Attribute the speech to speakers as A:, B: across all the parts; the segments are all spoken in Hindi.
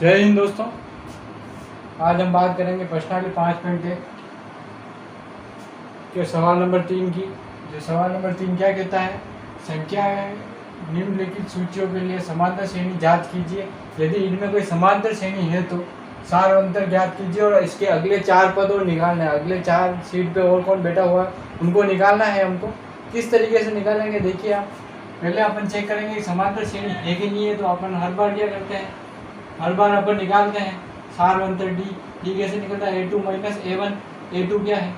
A: जय हिंद दोस्तों। आज हम बात करेंगे प्रश्नावली 5.1 के सवाल नंबर 3 की। जो सवाल नंबर 3 क्या कहता है, संख्या निम्नलिखित सूचियों के लिए समांतर श्रेणी जांच कीजिए। यदि इनमें कोई समांतर श्रेणी है तो सार अंतर ज्ञात कीजिए और इसके अगले 4 पद और निकालना है। अगले 4 सीट पे और कौन बैठा हुआ है उनको निकालना है हमको। किस तरीके से निकालेंगे देखिए आप। पहले अपन चेक करेंगे कि समांतर श्रेणी है कि नहीं है, तो अपन हर बार क्या करते हैं, हर बार अपन निकालते हैं सार अंतर डी। डी कैसे निकलता है, a2 माइनस a1। a2 क्या है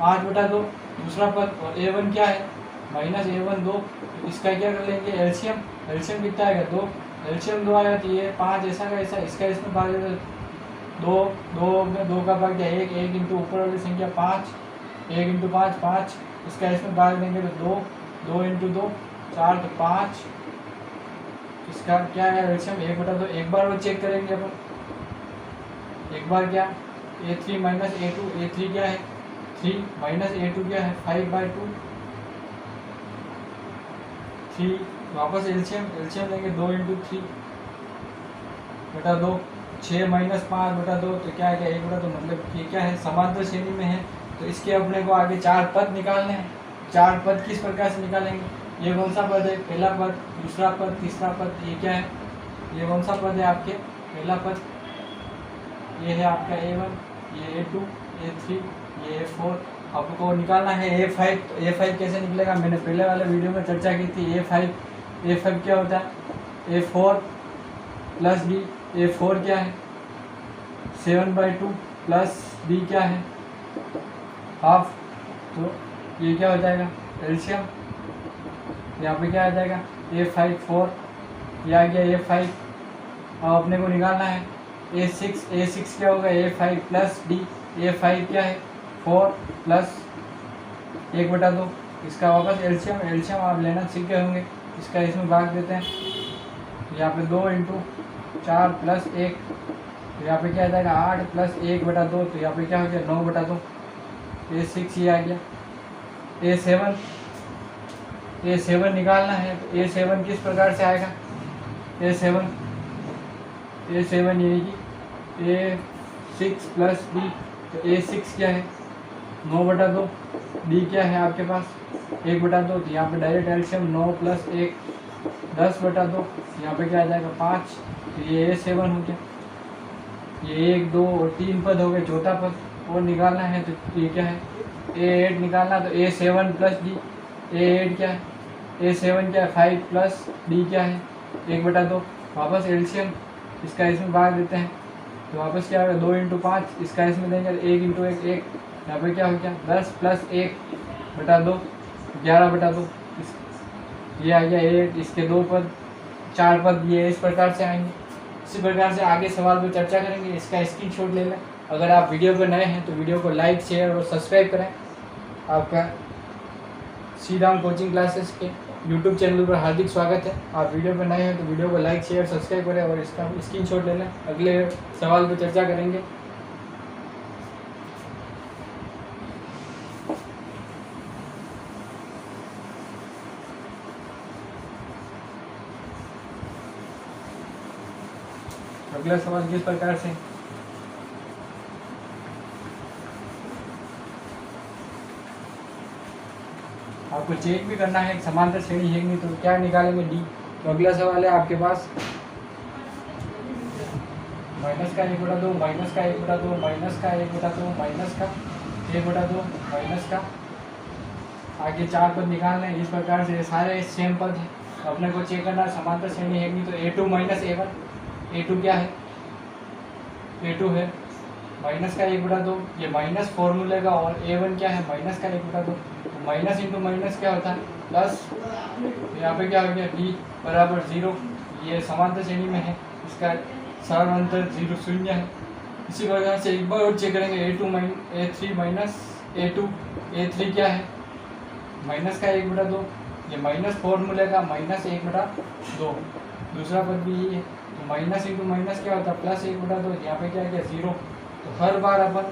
A: 5/2 दूसरा पद, और a1 क्या है माइनस a1 2। इसका क्या कर लेंगे एलसीएम। एलसीएम कितना आएगा 2। एलसीएम 2 आएगा तो ये 5 ऐसा का ऐसा, इसका इसमें भाग 2 2 में 2 का भाग क्या 1 1 इंटू ऊपर वाली संख्या 5 1 इंटू 5 5, इसका इसमें भाग देंगे तो 2 2 इंटू 2 4 तो 5। इसका क्या है एलसीएम 1/2। एक बार वो चेक करेंगे अपन, एक बार क्या a3 माइनस a2। a3 क्या है 3 माइनस a2 क्या है 5/2 3। वापस एलसीएम लेंगे 2 इंटू 3/2 6 माइनस 5/2 तो क्या है क्या 1/2। मतलब ये क्या है समांतर श्रेणी में है, तो इसके अपने को आगे 4 पद निकालने हैं। 4 पद किस प्रकार से निकालेंगे, ये कौन सा पद है, पहला पद दूसरा पद तीसरा पद, ये क्या है ये कौन सा पद है आपके, पहला पद ये है आपका a1, ये a2 a3 ये a4। आपको निकालना है a5। तो a5 कैसे निकलेगा, मैंने पहले वाले वीडियो में चर्चा की थी। a5 क्या होता है a4 प्लस b। a4 क्या है 7/2 प्लस b क्या है हाफ। तो ये क्या हो जाएगा एलसीएम, यहाँ पे क्या आ जाएगा a5 4, ये आ गया a5। अब अपने को निकालना है a6 क्या होगा a5 प्लस d। a5 क्या है 4 प्लस 1/2। इसका वापस एलसीएम आप लेना सीख गए होंगे। इसका इसमें भाग देते हैं, यहाँ पे 2 इंटू 4 प्लस 1, तो यहाँ पे क्या आ जाएगा 8 प्लस 1/2, तो यहाँ पे क्या हो गया 9/2। a6 ये आ गया। a7 निकालना है, तो a7 किस प्रकार से आएगा, a7 ये कि a6 प्लस b। तो a6 क्या है 9/2, b क्या है आपके पास 1/2। तो यहाँ पे डायरेक्ट एलसीएम 9 प्लस 1 10/2, यहाँ पे क्या आ जाएगा 5। तो ये a7 हो गया। ये 1 2 और 3 पद हो गए, चौथा पद और निकालना है तो ये क्या है a8 निकालना। तो a7 प्लस d, a8 क्या है a7 क्या है 5 प्लस d क्या है 1/2। वापस एलसीएम इसका इसमें भाग देते हैं, तो वापस क्या होगा 2 इंटू 5, इसका इसमें देंगे 1 इंटू 1 1, यहाँ पे क्या हो गया 10 प्लस 1/2 11/2। ये आ गया 8। इसके 2 पद 4 पद ये इस प्रकार से आएंगे। इसी प्रकार से आगे सवाल पर चर्चा करेंगे। इसका स्क्रीनशॉट ले लें। अगर आप वीडियो पर नए हैं तो वीडियो को लाइक शेयर और सब्सक्राइब करें। आपका श्री राम कोचिंग क्लासेस के यूट्यूब चैनल पर हार्दिक स्वागत है। आप वीडियो पर नए हैं तो वीडियो को लाइक शेयर सब्सक्राइब करें और इसका स्क्रीनशॉट ले लें। अगले सवाल पर चर्चा करेंगे। अगला सवाल किस प्रकार से, आपको चेक भी करना है समांतर श्रेणी है नहीं, तो क्या निकालेंगे डी। तो अगला सवाल है आपके पास माइनस का 1/2 माइनस का 1/2 माइनस का 1/2 माइनस का 1/2 माइनस का, आगे 4 पद निकालने हैं। इस प्रकार से सारे सेम पद हैं, अपने को चेक करना समांतर श्रेणी है नहीं। तो a2 माइनस a1, a2 क्या है a2 है माइनस का 1/2, ये माइनस फॉर्मूले का, और a1 क्या है माइनस का 1/2। माइनस इंटू माइनस क्या होता है प्लस, यहाँ पे क्या हो गया d बराबर 0। ये समांतर श्रेणी में है, इसका सार अंतर 0 0 है। इसी प्रकार से एक बार और चेक करेंगे a3 माइनस a2। a3 क्या है माइनस का 1/2, ये माइनस फॉर्मूले का माइनस 1/2। दूसरा पद भी ये है, तो माइनस इंटू माइनस क्या होता है प्लस 1/2। यहाँ पे क्या गया 0। तो हर बार अपन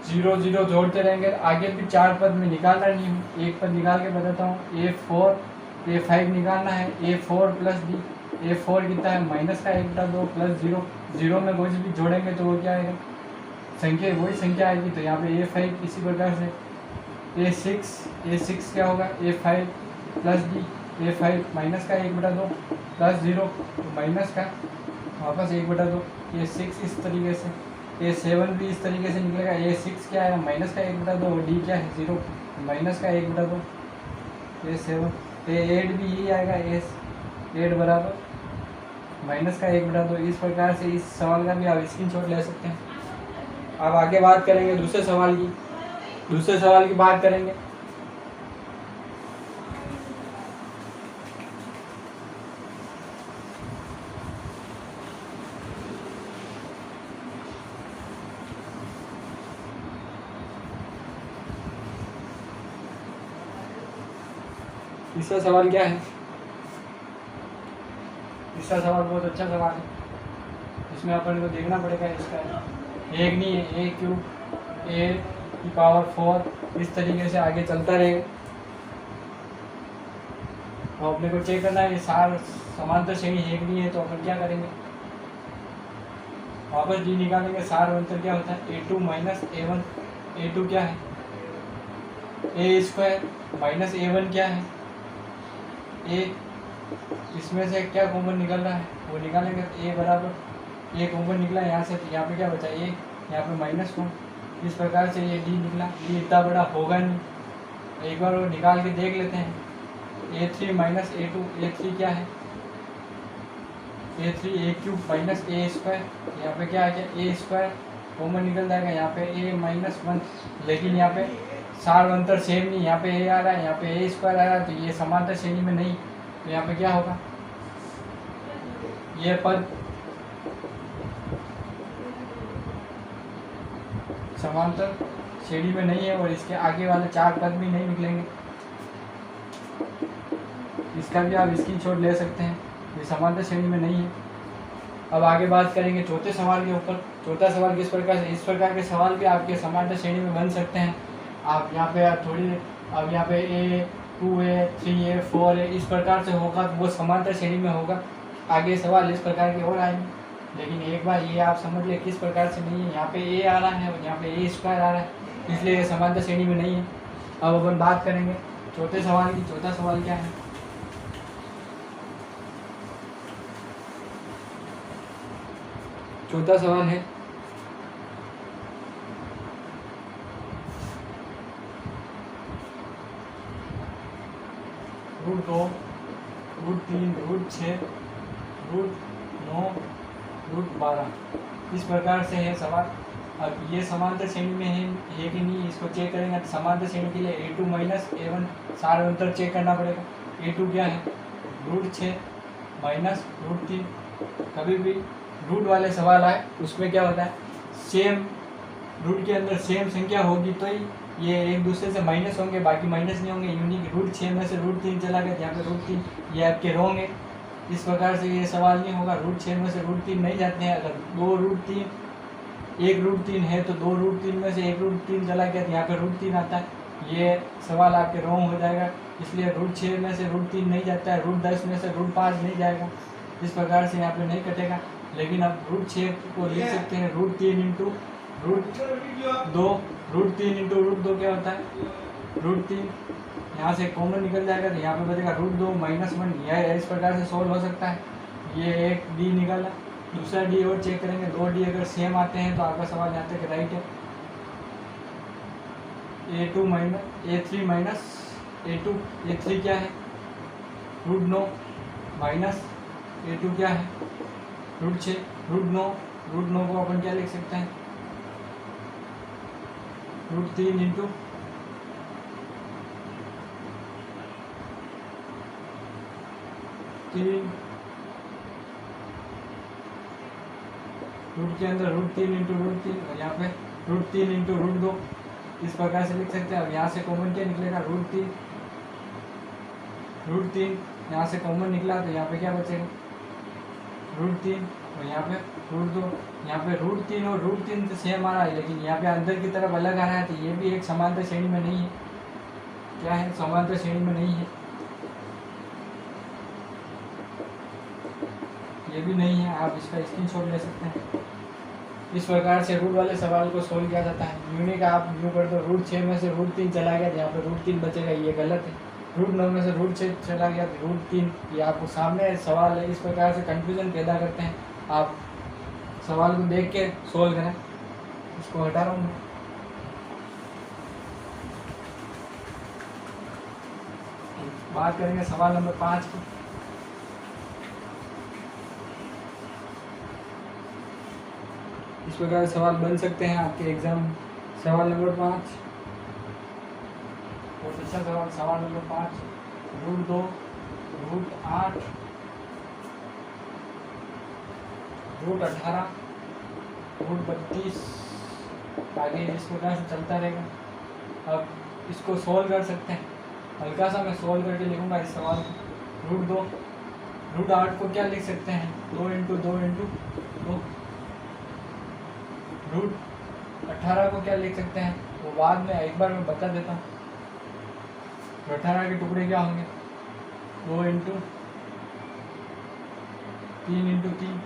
A: 0 0 जोड़ते रहेंगे। आगे भी 4 पद में निकालना नहीं हूँ, एक पद निकाल के बताता हूँ। a4 a5 निकालना है, a4 प्लस d। A4 कितना है माइनस का 1/2 प्लस 0, 0 में कुछ भी जोड़ेंगे तो वो क्या आएगा, संख्या वही संख्या आएगी। तो यहाँ पे A5 इसी प्रकार से A6 क्या होगा A5 plus D, A5 minus का 1/2 प्लस 0 माइनस का वापस 1/2, A6 इस तरीके से, A7 भी इस तरीके से निकलेगा। A6 क्या है माइनस का 1/2 और D क्या है 0 माइनस का 1/2, A7 A8 भी यही आएगा, A8 बराबर माइनस का 1/2। इस प्रकार से इस सवाल का भी आप स्क्रीनशॉट ले सकते हैं। अब आगे बात करेंगे दूसरे सवाल की बात करेंगे। तीसरा सवाल क्या है, तीसरा सवाल बहुत अच्छा सवाल है, इसमें अपन को देखना पड़ेगा इसका एक नहीं है A³ A⁴ इस तरीके से आगे चलता रहेगा। तो अपने को चेक करना है ये सार समांतर श्रेणी एक नहीं है, तो अपन क्या करेंगे वापस D निकालेंगे। सार अंतर क्या होता है A2 माइनस A1, A2 क्या है A² माइनस A1 क्या है A, इसमें से क्या कॉमन निकल रहा है वो निकालेंगे। A बराबर A कॉमन निकला यहाँ से, तो यहाँ पे क्या बचा A, यहाँ पे -1। इस प्रकार से ये D निकला। D इतना बड़ा होगा नहीं, एक बार वो निकाल के देख लेते हैं। A3 माइनस A2, A3 क्या है A3 A³ माइनस A², यहाँ पे क्या आ गया A² कॉमन निकल जाएगा, यहाँ पे A-1। लेकिन यहाँ पे सार अंतर सेम नहीं, यहाँ पे A आ रहा है, यहाँ पे A² आ रहा है, तो ये समांतर श्रेणी में नहीं। तो यहाँ पे क्या होगा ये पद समांतर श्रेणी में नहीं है और इसके आगे वाले 4 पद भी नहीं निकलेंगे। इसका भी आप स्क्रीनशॉट ले सकते हैं, ये समांतर श्रेणी में नहीं है। अब आगे बात करेंगे चौथे सवाल के ऊपर। चौथा सवाल किस प्रकार से, इस प्रकार के सवाल भी आपके समांतर श्रेणी में बन सकते हैं। आप यहाँ पे अब यहाँ पे A2 A3 A4 इस प्रकार से होगा तो वो समांतर श्रेणी में होगा। आगे सवाल इस प्रकार के और आएंगे, लेकिन एक बार ये आप समझ ले किस प्रकार से नहीं है। यहाँ पे A आ रहा है और यहाँ पे A² आ रहा है, इसलिए ये समांतर श्रेणी में नहीं है। अब अपन बात करेंगे चौथे सवाल की। चौथा सवाल क्या है, चौथा सवाल है √2, √3, √6, √9, √12 इस प्रकार से है सवाल। अब ये समांतर श्रेणी में है कि नहीं, इसको चेक करेंगे। तो समांतर श्रेणी के लिए A2 माइनस A1 सार अंतर चेक करना पड़ेगा। A2 क्या है √6 माइनस √3। कभी भी रूट वाले सवाल आए उसमें क्या होता है सेम रूट के अंदर सेम संख्या होगी तो ही ये एक दूसरे से माइनस होंगे, बाकी माइनस नहीं होंगे। यूनिक √6 में से √3 चला गया, यहाँ पे √3 ये आपके रॉन्ग है। इस प्रकार से ये सवाल नहीं होगा। √6 में से √3 नहीं जाते हैं। अगर एक √3 है तो 2 √3 में से एक √3 चला गया तो यहाँ पे √3 आता है। ये सवाल आपके रॉन्ग हो जाएगा, इसलिए √6 में से √3 नहीं जाता है, √10 में से √5 नहीं जाएगा। इस प्रकार से यहाँ पे नहीं कटेगा। लेकिन अब √6 को लिख सकते हैं √3 इंटू √2। √3 इंटू √2 क्या होता है √3, यहाँ से कॉमन निकल जाएगा तो यहाँ पे बचेगा √2 -1। यह इस प्रकार से सॉल्व हो सकता है। ये एक D निकला, दूसरा D और चेक करेंगे। 2 D अगर सेम आते हैं तो आपका सवाल यहाँ तक राइट है। A2 minus A3 minus A2, A3 क्या है √9 माइनस A2 क्या है √6, √9 को अपन क्या लिख सकते हैं √3 इंटू रूट के अंदर √3 इंटू √3 और यहाँ पे √3 इंटू √2 इस प्रकार से लिख सकते हैं। अब यहाँ से कॉमन क्या निकलेगा √3 यहाँ से कॉमन निकला तो यहाँ पे क्या बचेगा √3 और यहाँ पे √2। यहाँ पे √3 और √3 तो सेम आ रहा है, लेकिन यहाँ पे अंदर की तरफ अलग आ रहा है, तो ये भी एक समांतर श्रेणी में नहीं है। क्या है समांतर श्रेणी में नहीं है। ये भी नहीं है, आप इसका स्क्रीनशॉट ले सकते हैं। इस प्रकार से रूट वाले सवाल को सोल्व किया जाता है। यूनिक आप यूँ कर दो, रूट 6 में से रूट 3 चला गया तो यहाँ पर रूट 3 बचेगा, ये गलत है। रूट 9 में से रूट 6 चला गया तो रूट 3, ये आपको सामने सवाल है। इस प्रकार से कन्फ्यूजन पैदा करते हैं। आप सवाल को देख के सोल्व करें। इसको हटा रहा हूँ मैं। बात करेंगे सवाल नंबर 5 की। इस प्रकार सवाल बन सकते हैं आपके एग्जाम। सवाल नंबर 5 बहुत अच्छा सवाल। सवाल number 5, root 2, root 8, root 18, root 32, आगे इस प्रकार से चलता रहेगा। अब इसको सोल्व कर सकते हैं। हल्का सा मैं सोल्व करके लिखूंगा इस सवाल को। रूट 2, रूट 8 को क्या लिख सकते हैं, 2 इंटू 2 इंटू 2। रूट 18 को क्या लिख सकते हैं, वो बाद में एक बार मैं बता देता हूँ। 18 के टुकड़े क्या होंगे, 2 इंटू 3 इंटू 3,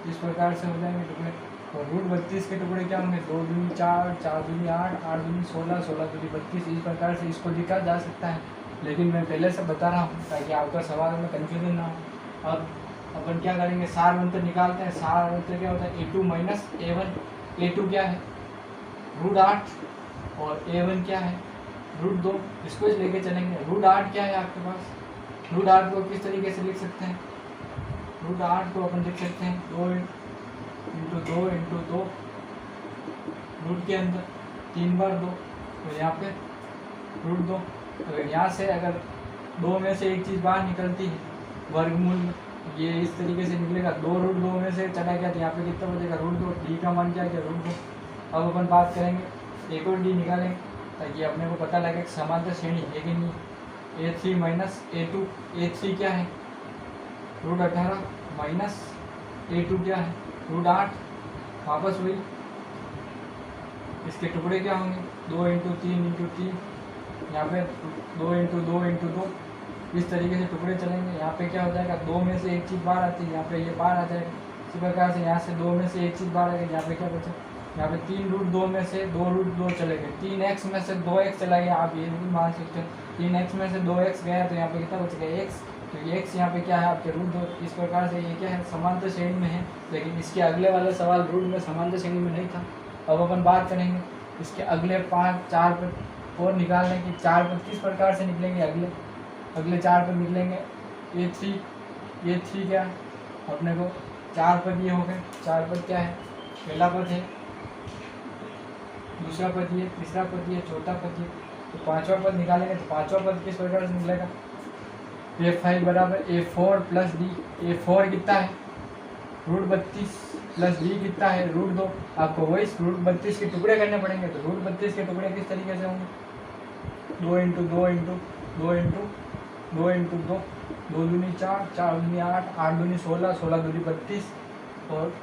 A: इस प्रकार से हो जाएंगे टुकड़े। और रूट 32 के टुकड़े क्या होंगे, 2 दूनी 4, 4 दूनी 8, 8 दूनी 16, 16 दूनी 32। इस प्रकार से इसको लिखा जा सकता है, लेकिन मैं पहले से बता रहा हूँ ताकि आपका सवाल में कन्फ्यूजन ना हो। अब अपन क्या करेंगे, सार अंतर निकालते हैं। सार अंतर क्या होता है, a2 माइनस a1। a2 क्या है, रूट 8, और a1 क्या है, रूट 2। इसको लेके चलेंगे। रूट 8 क्या है आपके पास, रूट 8 को किस तरीके से लिख सकते हैं, रूट 8 को अपन लिख सकते हैं 2 इंटू 2 इंटू 2, रूट के अंदर 3 बार 2, तो यहाँ पे रूट 2। अगर यहाँ से अगर 2 में से एक चीज़ बाहर निकलती है वर्गमूल में, ये इस तरीके से निकलेगा। 2 रूट 2 में से चला गया तो यहाँ पे कितना बचेगा, रूट 2। डी का मान क्या है, रूट 2। अब अपन बात करेंगे एक और डी निकालेंगे ताकि अपने को पता लगे समांतर श्रेणी है कि नहीं। a3 माइनस a2, a3 क्या है, रूट 18 माइनस a2 क्या है, रूट 8। वापस वही, इसके टुकड़े क्या होंगे, 2 इंटू 3 इंटू 3, यहाँ पे 2 इंटू 2 इंटू 2। इस तरीके से टुकड़े चलेंगे। यहाँ पे क्या हो जाएगा, 2 में से एक चीज़ बाहर आती है, यहाँ पे ये बाहर आ जाएगा। इसी प्रकार से यहाँ से 2 में से एक चीज़ बाहर आ गई, यहाँ पे क्या बचा, यहाँ पे 3 रूट 2 में से 2 रूट 2 चले गए। 3x में से 2x चला गया, आप ये भी मान सकते हो। 3x में से 2x गया तो यहाँ पे कितना बच गया, x। तो ये x यहाँ पे क्या है, आपके रूट 2। इस प्रकार से ये क्या है, समांतर श्रेणी में है। लेकिन इसके अगले वाले सवाल रूट में समांतर श्रेणी में नहीं था। अब अपन बात करेंगे इसके अगले 4 पद और निकालने की। 4 पद किस प्रकार से निकलेंगे, अगले 4 पद निकलेंगे। a3 क्या है, अपने को 4 पद ये हो गए। 4 पद क्या है, पहला पद है, दूसरा पद ये, तीसरा पद ये, चौथा पद ये। तो 5वां पद निकालेंगे तो 5वां पद किस प्रकार से निकलेगा, a5 बराबर a4 प्लस d। a4 कितना है, रूट 32 प्लस d कितना है, रूट 2। आपको वही रूट 32 के टुकड़े करने पड़ेंगे। तो रूट 32 के टुकड़े किस तरीके से होंगे, 2 इंटू 2 इंटू 2 इंटू 2 इंटू 2, 2 दूनी 4, 4 दूनी 8, 8 दूनी 16, 16 दूनी 32, और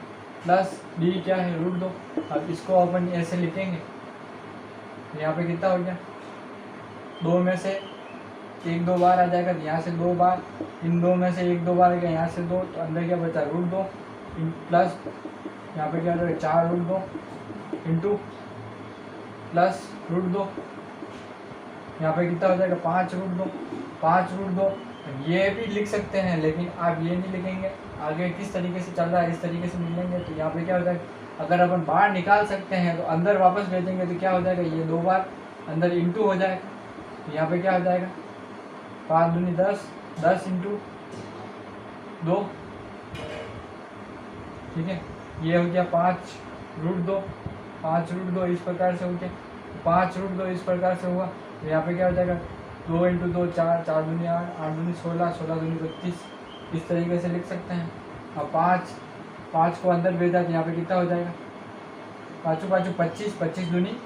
A: प्लस डी क्या है, रूट 2। अब इसको अपन ऐसे लिखेंगे, यहाँ पे कितना हो गया, 2 में से 1 2 बार आ जाएगा, यहाँ से 2 बार, इन 2 में से 1 2 बार आ गया, यहाँ से 2, तो अंदर क्या बचा, रूट 2 प्लस यहाँ पे क्या हो जाएगा, 4 रूट 2 इंटू प्लस रूट 2, यहाँ पे कितना हो जाएगा, 5 रूट 2, 5 रूट 2। ये भी लिख सकते हैं, लेकिन आप ये नहीं लिखेंगे। आगे किस तरीके से चल रहा है इस तरीके से मिलेंगे। तो यहाँ पे क्या हो जाएगा, अगर अपन बाहर निकाल सकते हैं तो अंदर वापस भेजेंगे तो क्या हो जाएगा, ये 2 बार अंदर इंटू हो जाएगा। तो यहाँ पे क्या हो जाएगा, 5 दूनी 10, 10 इंटू 2, ठीक है। ये हो गया 5 रूट 2, 5 रूट 2 इस प्रकार से हो गया, 5 रूट 2 इस प्रकार से हुआ। तो यहाँ पे क्या हो जाएगा, 2 इंटू 2 4, 4 दूनी 8, 8 दूनी 16, 16 दूनी 32, इस तरीके से लिख सकते हैं। अब 5 को अंदर भेजा तो यहाँ पे कितना हो जाएगा, 5 25, 25 दूनी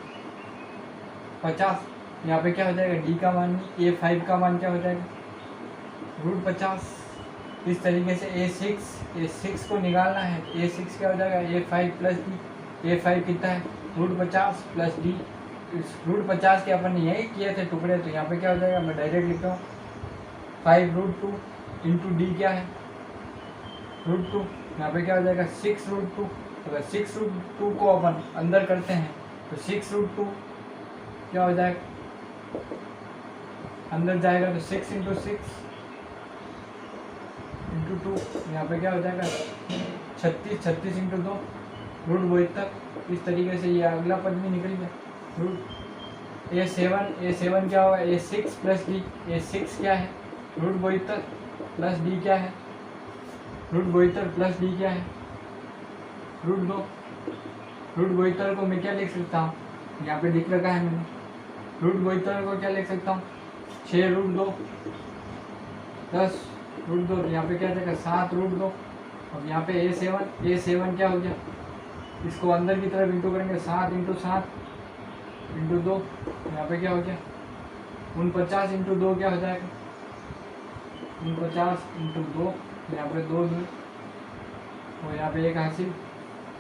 A: 50। यहाँ पे क्या हो जाएगा, डी का मान नहीं, a5 का मान क्या हो जाएगा, रूट 50। इस तरीके से a6 को निकालना है। a6 क्या हो जाएगा, a5 प्लस डी। a5 कितना है, रूट 50 प्लस डी। इस रूट 50 के अपन ने यही किए थे टुकड़े, तो यहाँ पे क्या हो जाएगा, मैं डायरेक्ट लिखता हूँ 5 रूट 2 इंटू डी क्या है, √2, यहाँ पे क्या हो जाएगा 6√2। अगर 6√2 को अपन अंदर करते हैं तो 6√2 क्या हो जाएगा, अंदर जाएगा तो 6 × 6 × 2, यहाँ पे क्या हो जाएगा 36, 36 × 2 √72। इस तरीके से ये अगला पद भी निकल गया। A7 क्या होगा, A6 + D, A6 क्या है √72 प्लस D क्या है √72 प्लस D क्या है √2। √72 को मैं क्या लिख सकता हूँ, यहाँ पे लिख रखा है मैंने, √72 को क्या लिख सकता हूँ 6√2 10 √2, यहाँ पे क्या जाएगा 7√2। अब यहाँ पे A7 क्या हो गया, इसको अंदर की तरफ इंटू करेंगे 7 × 7 × 2, यहाँ पे क्या हो गया 49 × 2 क्या हो जाएगा 49 × 2, यहाँ पे 2 2 और यहाँ पे 1 हासिल,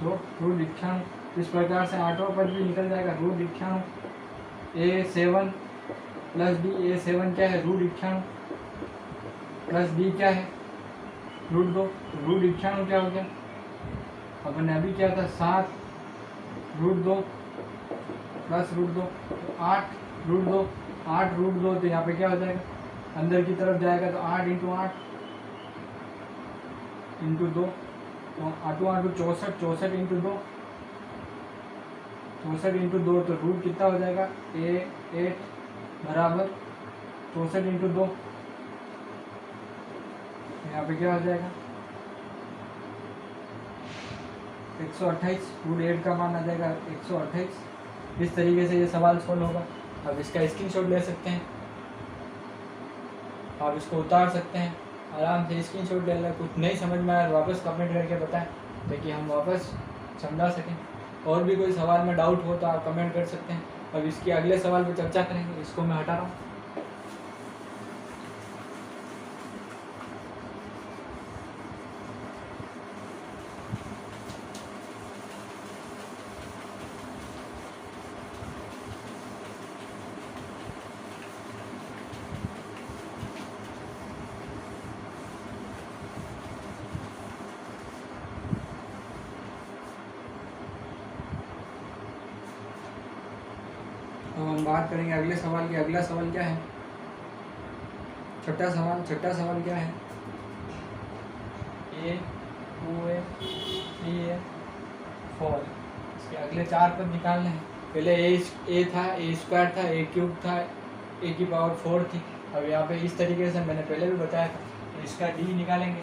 A: तो √98। इस प्रकार से आठवां पद भी निकल जाएगा √98। A7 + D, A7 क्या है √98 प्लस D क्या है √2, √98 क्या हो गया, अपन ने अभी क्या था 7√2 प्लस √2 8√2, 8√2, तो यहाँ पे क्या हो जाएगा अंदर की तरफ जाएगा तो 8 × 8 × 2, तो 8 8 64, 64 × 2, 64 × 2, तो रूट कितना हो जाएगा A8 बराबर 64 × 2, यहाँ पे क्या हो जाएगा 128, √8 का मान आ जाएगा 128। इस तरीके से ये सवाल सोल्व होगा। अब इसका स्क्रीनशॉट ले सकते हैं, आप इसको उतार सकते हैं, आराम से स्क्रीनशॉट ले लें। कुछ नहीं समझ में आया वापस कमेंट करके बताएं ताकि हम वापस समझा सकें। और भी कोई सवाल में डाउट हो तो आप कमेंट कर सकते हैं। अब इसके अगले सवाल पर चर्चा करेंगे, इसको मैं हटा रहा हूँ। तो हम बात करेंगे अगले सवाल की। अगला सवाल क्या है, छठा सवाल क्या है, A 2A 3A 4। इसके अगले 4 पद निकालने हैं। पहले A था, A² था, A³ था, A⁴ थी। अब यहाँ पे इस तरीके से मैंने पहले भी बताया था, तो इसका D निकालेंगे।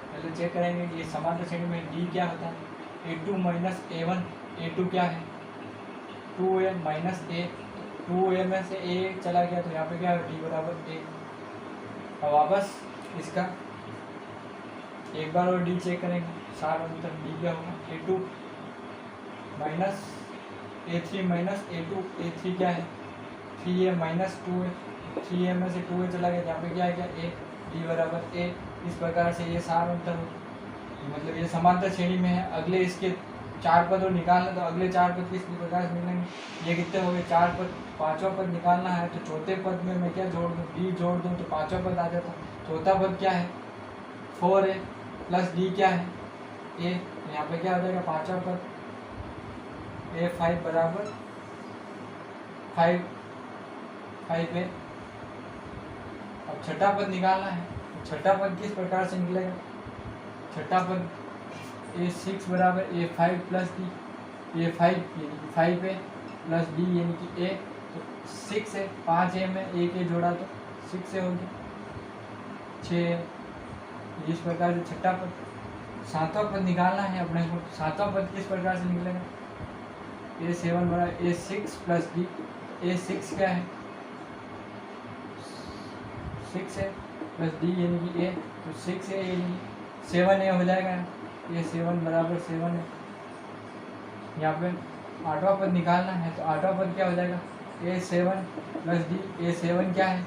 A: पहले चेक करेंगे कि समांतर श्रेणी में D क्या होता है। A2 - A1, A2 क्या है 2A - A, 2A में से A चला गया तो यहाँ पे क्या है D बराबर 1। अब वापस इसका एक बार और D चेक करेंगे, 7 अंतर D क्या होगा A2 - A3 - A2, A3 क्या है 3A - 2A, 3A में से 2A चला गया, यहाँ पे क्या है क्या A, D बराबर A। इस प्रकार से ये 7 अंतर हो, मतलब ये समांतर श्रेणी में है। अगले इसके 4 पद और निकालना, तो अगले 4 पद किस प्रकार से मिलेंगे, ये कितने हो गए 4 पद। 5वां पद निकालना है तो चौथे पद में मैं क्या जोड़ दूँ, D जोड़ दूँ तो 5वां पद आ जाता। चौथा पद क्या है 4A प्लस D क्या है A, यहाँ पे क्या हो जाएगा 5वां पद A5 बराबर 5A। अब छठा पद निकालना है, तो छठा पद किस प्रकार से निकलेगा, छठा पद A6 बराबर A5 प्लस D, A5 यानी कि 5A प्लस D यानी कि A, तो 6 है, 5A में A जोड़ा तो 6A हो गया 6। इस प्रकार से छठा पद। सातवां पद निकालना है अपने को। सातवां पद किस प्रकार से निकलेगा, A7 बराबर A6 प्लस D, A6 क्या है 6A प्लस D यानी कि A, तो 6A यानी 7A हो जाएगा। A7 बराबर 7 है। यहाँ पे 8वां पद निकालना है, तो 8वां पद क्या हो जाएगा A7 प्लस D, A7 क्या है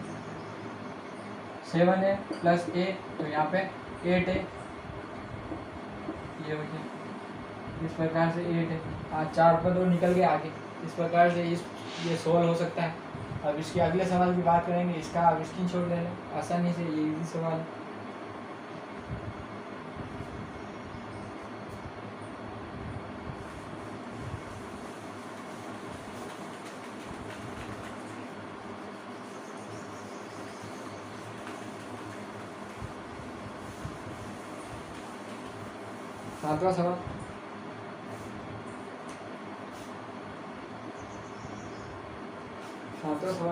A: 7A प्लस A, तो यहाँ पे 8A, ये हो गया। इस प्रकार से 8 है। आज 4 पद और निकल गए आगे। इस प्रकार से ये सोल्व हो सकता है। अब इसके अगले सवाल की बात करेंगे। इसका आप स्क्रीनशॉट ले लें आसानी से, ये इजी सवाल है। 7वां सवाल,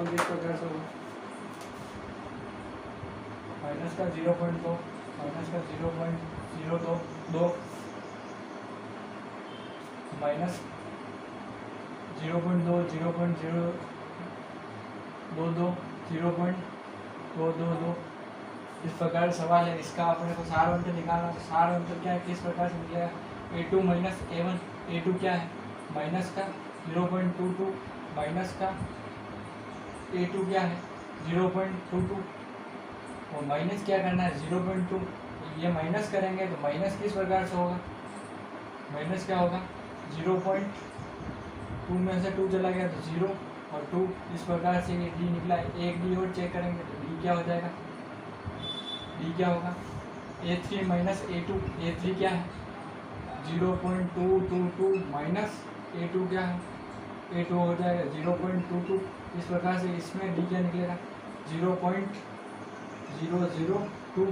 A: किस प्रकार से होगा? माइनस का 0.2 माइनस का 0.022 माइनस 0.2 0.022 0.222 इस प्रकार सवाल है। इसका अपने को सार अंतर निकालना, तो सार अंतर क्या है, किस प्रकार से निकलेगा? A2 माइनस A1, A2 क्या है? माइनस का 0.22 माइनस का A2 क्या है? 0.22 और माइनस क्या करना है? 0.2। ये माइनस करेंगे तो माइनस किस प्रकार से होगा? माइनस क्या होगा? 0.2 में से 2 चला गया तो 0 और 2 इस प्रकार से ये डी निकला। एक डी और चेक करेंगे तो डी क्या हो जाएगा? डी क्या होगा? A3 माइनस A2, A3 क्या है? 0.222 माइनस A2 क्या है? A2 हो जाएगा 0.22। इस प्रकार से इसमें डी क्या निकलेगा? 0.002।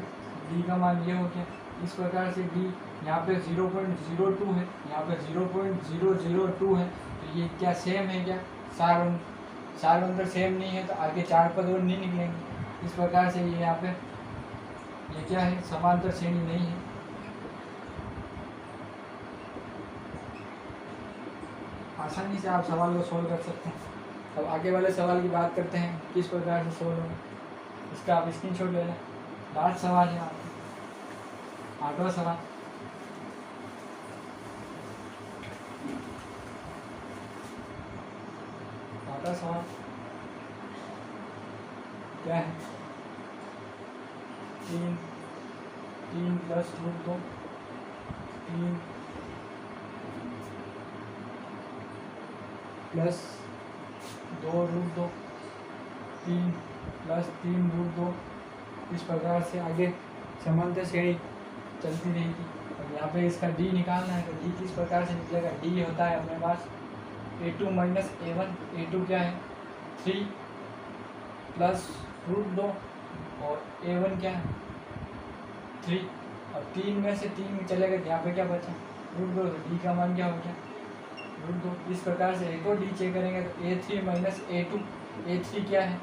A: डी का मान ये हो गया। इस प्रकार से डी यहाँ पे 0.02 है, यहाँ पे 0.002 है, तो ये क्या सेम है क्या? सार अंतर सेम नहीं है तो आगे 4 पद और नहीं निकलेंगे। इस प्रकार से ये यहाँ पे ये क्या है? समांतर श्रेणी नहीं है। आसानी से आप सवाल को सोल्व कर सकते हैं। अब आगे वाले सवाल की बात करते हैं, किस प्रकार से सोल्व होगा। इसका आप स्क्रीनशॉट ले लें। लास्ट सवाल है आपका 8वां सवाल। सवाल क्या है? 3 plus root 2 3 plus 2 root 2 3 plus 3 root 2 इस प्रकार से आगे समांतर श्रेणी चलती रहेगी। और यहाँ पे इसका डी निकालना है, तो डी किस प्रकार से निकलेगा? डी होता है अपने पास A2 माइनस A1। A2 क्या है? 3 प्लस रूट 2 और A1 क्या है? 3 और 3 में से 3 चले गए, यहाँ पे क्या बचा? रूट 2। तो डी का मान क्या हो गया? रूट 2। इस प्रकार से एक और डी चेक करेंगे तो A3 माइनस A2। A3 क्या है?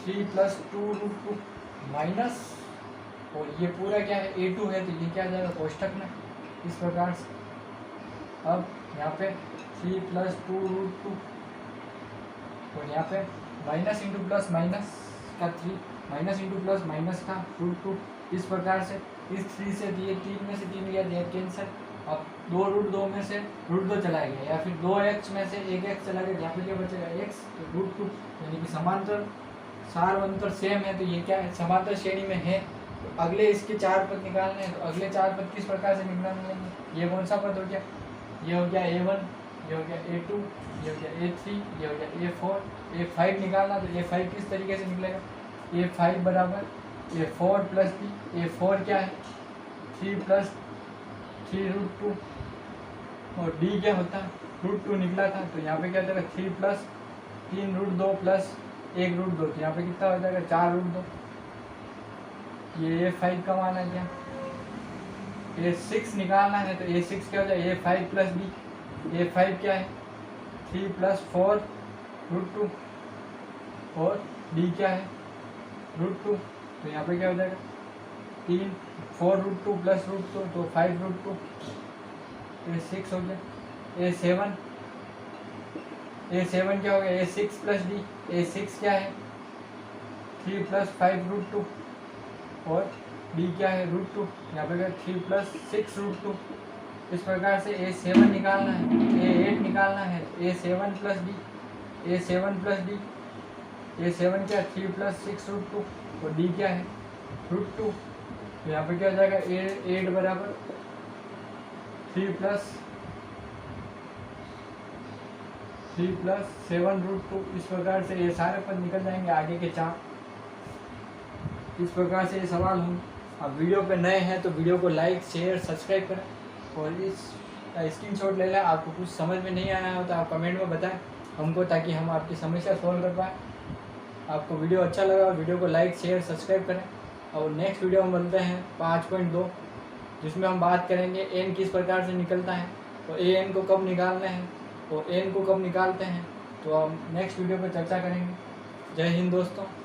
A: 3 प्लस 2 रूट 2 माइनस और ये पूरा क्या है? A2 है, तो ये क्या आ जाएगा? कोष्ठक में। इस प्रकार से अब यहाँ पे 3 प्लस 2 रूट 2 और यहाँ पे माइनस इंटू प्लस माइनस का 3 माइनस इंटू प्लस माइनस का रूट 2। इस प्रकार से इस 3 से दिए 3 में से 3 गया, दिया कैंसर। अब 2 रूट 2 में से रूट 2 चला गया, या फिर 2x में से 1x चला गया, यहाँ पे क्या बचेगा? x। तो रूट 2 यानी कि समांतर सार अंतर सेम है, तो ये क्या है? समांतर श्रेणी में है। तो अगले इसके 4 पद निकालने हैं, तो अगले 4 पद किस प्रकार से निकालेंगे? ये कौन सा पद हो गया? ये हो गया A1, ये हो गया A2, ये हो गया A3, ये हो गया A4। A5 निकालना, तो A5 किस तरीके से निकलेगा? A5 बराबर A4 प्लस B। A4 क्या है? 3 प्लस 3 रूट 2 और D क्या होता है? रूट 2 निकला था, तो यहाँ पे क्या जाएगा? 3 प्लस 3 रूट 2 प्लस 1 रूट 2, तो यहाँ पे कितना हो जाएगा? 4 रूट 2। ये A5 का मान है क्या? A6 निकालना है, तो A6 क्या हो जाएगा? A5 plus B। A5 क्या है? 3 प्लस 4 रूट 2 और D क्या है? रूट 2, तो यहाँ पे क्या हो जाएगा? 3 4 रूट 2 प्लस रूट 2 तो 5 रूट 2। A6 हो गया। A7 क्या हो गया? A6 plus D। A6 क्या है? 3 प्लस 5 रूट 2 और D क्या है? रूट 2। यहाँ पे 3 प्लस 6 रूट 2। इस प्रकार से A7 निकालना है, A8 निकालना है, A7 plus D। A7 plus D, A7 क्या? 3 प्लस 6 रूट 2 और D क्या है? रूट 2। तो यहाँ पे क्या हो जाएगा? A8 बराबर 3 प्लस 7 रूट 2। इस प्रकार से ये सारे पद निकल जाएंगे आगे के 4। इस प्रकार से ये सवाल होंगे। आप वीडियो पे नए हैं तो वीडियो को लाइक शेयर सब्सक्राइब करें और इस स्क्रीनशॉट ले लें। आपको कुछ समझ में नहीं आया हो तो आप कमेंट में बताएं हमको, ताकि हम आपकी समस्या सॉल्व कर पाएँ। आपको वीडियो अच्छा लगा और वीडियो को लाइक शेयर सब्सक्राइब करें और नेक्स्ट वीडियो में मिलते हैं 5.2। जिसमें हम बात करेंगे n किस प्रकार से निकलता है, तो an को कब निकालना है और n को कब निकालते हैं, तो हम नेक्स्ट वीडियो पर चर्चा करेंगे। जय हिंद दोस्तों।